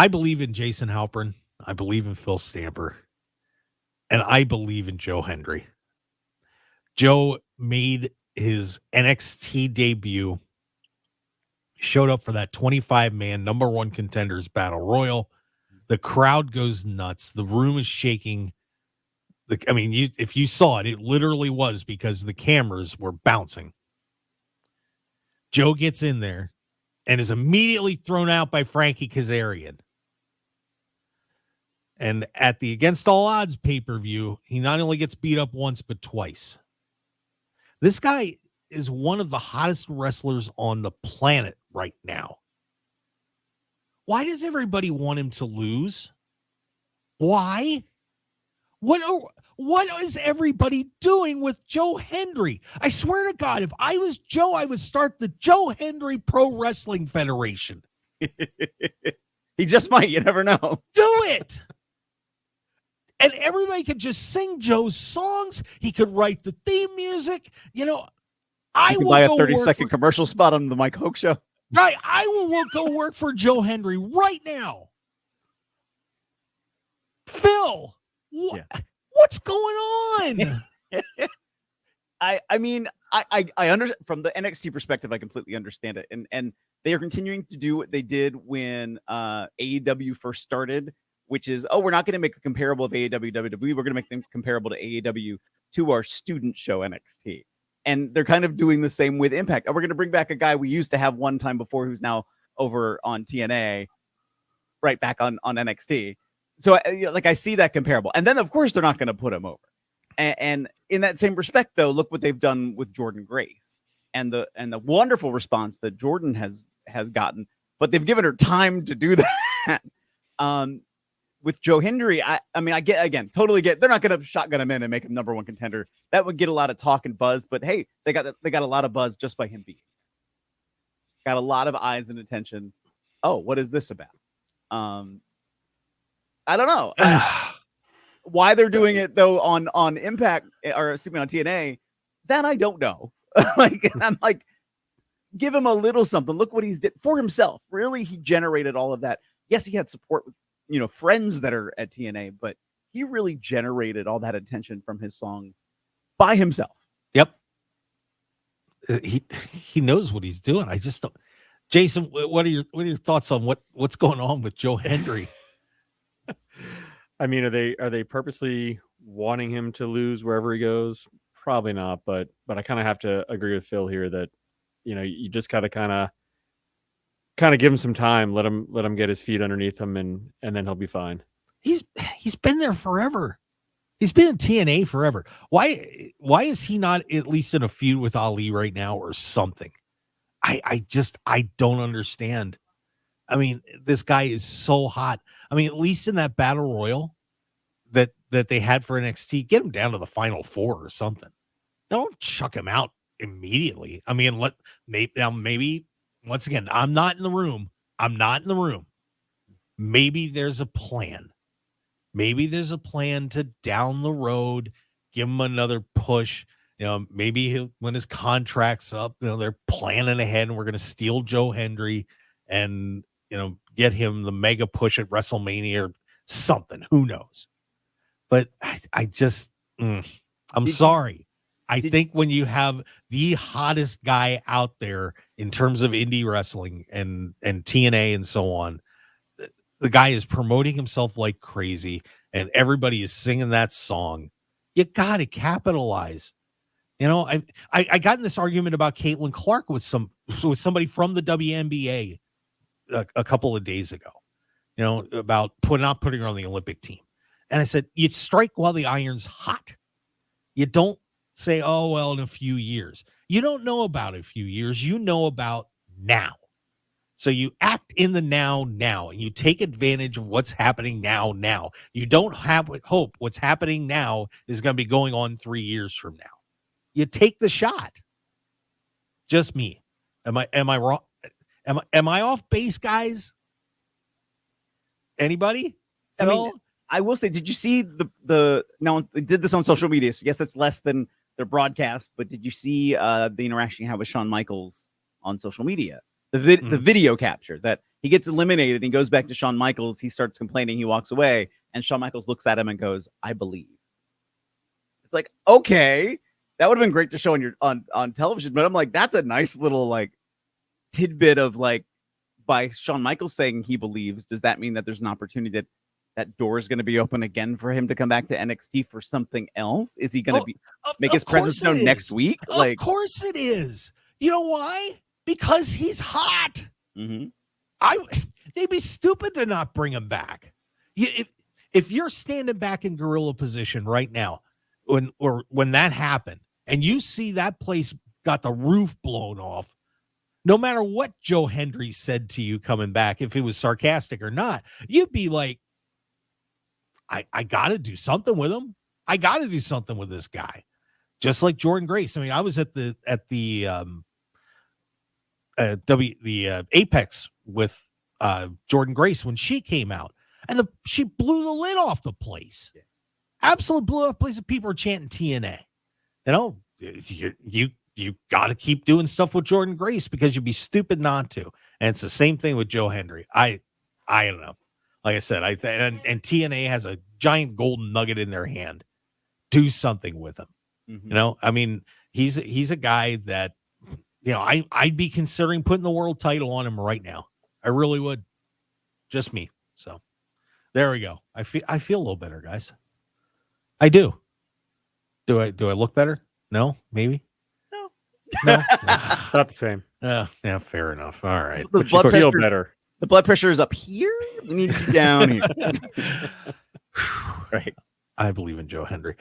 I believe in Jason Halperin. I believe in Phil Stamper. And I believe in Joe Hendry. Joe made his NXT debut, showed up for that 25-man number one contenders battle royal. The crowd goes nuts. The room is shaking. If you saw it, it literally was because the cameras were bouncing. Joe gets in there and is immediately thrown out by Frankie Kazarian. And at the Against All Odds pay-per-view, he not only gets beat up once, but twice. This guy is one of the hottest wrestlers on the planet right now. Why does everybody want him to lose? Why? What is everybody doing with Joe Hendry? I swear to God, if I was Joe, I would start the Joe Hendry Pro Wrestling Federation. He just might. You never know. Do it. And everybody could just sing Joe's songs. He could write the theme music. I will buy a go 30-second commercial spot on the Mike Hoke show. Right. I will go work for Joe Hendry right now. Phil, what's going on? I understand from the NXT perspective. I completely understand it. And they are continuing to do what they did when AEW first started, which is, we're not going to make a comparable of AEW, WWE. We're going to make them comparable to AEW, to our student show NXT. And they're kind of doing the same with Impact. And we're going to bring back a guy we used to have one time before who's now over on TNA, right back on NXT. So I see that comparable. And then, of course, they're not going to put him over. And in that same respect, though, look what they've done with Jordan Grace and the wonderful response that Jordan has gotten. But they've given her time to do that. With Joe Hendry, totally get. They're not going to shotgun him in and make him number one contender. That would get a lot of talk and buzz. But hey, they got a lot of buzz just by him being. Got a lot of eyes and attention. Oh, what is this about? I don't know why they're doing it though on Impact or excuse me on TNA. That I don't know. I'm like, give him a little something. Look what he's did for himself. Really, he generated all of that. Yes, he had support with friends that are at TNA, but he really generated all that attention from his song by himself. Yep. He knows what he's doing. I just don't. Jason, what are your thoughts on what's going on with Joe Hendry? I mean, are they purposely wanting him to lose wherever he goes? Probably not, but I kind of have to agree with Phil here that you just gotta kind of give him some time, let him get his feet underneath him, and then he'll be fine. He's been there forever. He's been in TNA forever. Why is he not at least in a feud with Ali right now or something? I don't understand. I mean, this guy is so hot. I mean, at least in that battle royal that they had for NXT, get him down to the final four or something. Don't chuck him out immediately. I mean, maybe once again, I'm not in the room. Maybe there's a plan. Maybe there's a plan to down the road, give him another push. Maybe when his contract's up, they're planning ahead and we're going to steal Joe Hendry and, get him the mega push at WrestleMania or something. Who knows? But I'm sorry. I think when you have the hottest guy out there in terms of indie wrestling and TNA and so on, the guy is promoting himself like crazy and everybody is singing that song. You got to capitalize. I got in this argument about Caitlin Clark with somebody from the WNBA a couple of days ago, about not putting her on the Olympic team. And I said, you strike while the iron's hot. You don't say, oh, well, in a few years. You don't know about a few years. You know about now. So you act in the now, and you take advantage of what's happening now. You don't hope what's happening now is going to be going on 3 years from now. You take the shot. Just me. Am I wrong? Am I off base, guys? Anybody? I mean, I will say, did you see the now they did this on social media? So yes, it's less than their broadcast, but did you see the interaction you had with Shawn Michaels on social media? The video capture that He gets eliminated and he goes back to Shawn Michaels. He starts complaining. He walks away, and Shawn Michaels looks at him and goes, "I believe." It's like, okay, that would have been great to show on television, but I'm like, that's a nice little like tidbit of like, by Shawn Michaels saying he believes, does that mean that there's an opportunity that door is going to be open again for him to come back to NXT for something else? Is he going to make his presence known next week? Of course it is. You know why? Because he's hot. Mm-hmm. They'd be stupid to not bring him back. If you're standing back in gorilla position right now, when that happened, and you see that place got the roof blown off, no matter what Joe Hendry said to you coming back, if it was sarcastic or not, you'd be like, I got to do something with him. I got to do something with this guy. Just like Jordan Grace. I mean, I was at the Apex with Jordan Grace when she came out, and she blew the lid off the place. Yeah. Absolutely blew off the place. People are chanting TNA. You know, you got to keep doing stuff with Jordan Grace because you'd be stupid not to. And it's the same thing with Joe Hendry. I don't know. Like I said, and TNA has a giant golden nugget in their hand. Do something with him. Mm-hmm. You know, I mean, he's a guy that, you know, I'd be considering putting the world title on him right now. I really would. Just me. So there we go. I feel a little better, guys. I do. Do I look better? No, maybe. No, not the same. Yeah, fair enough. All right. The blood pressure, feel better. The blood pressure is up here. We need to be down here. Right. I believe in Joe Hendry.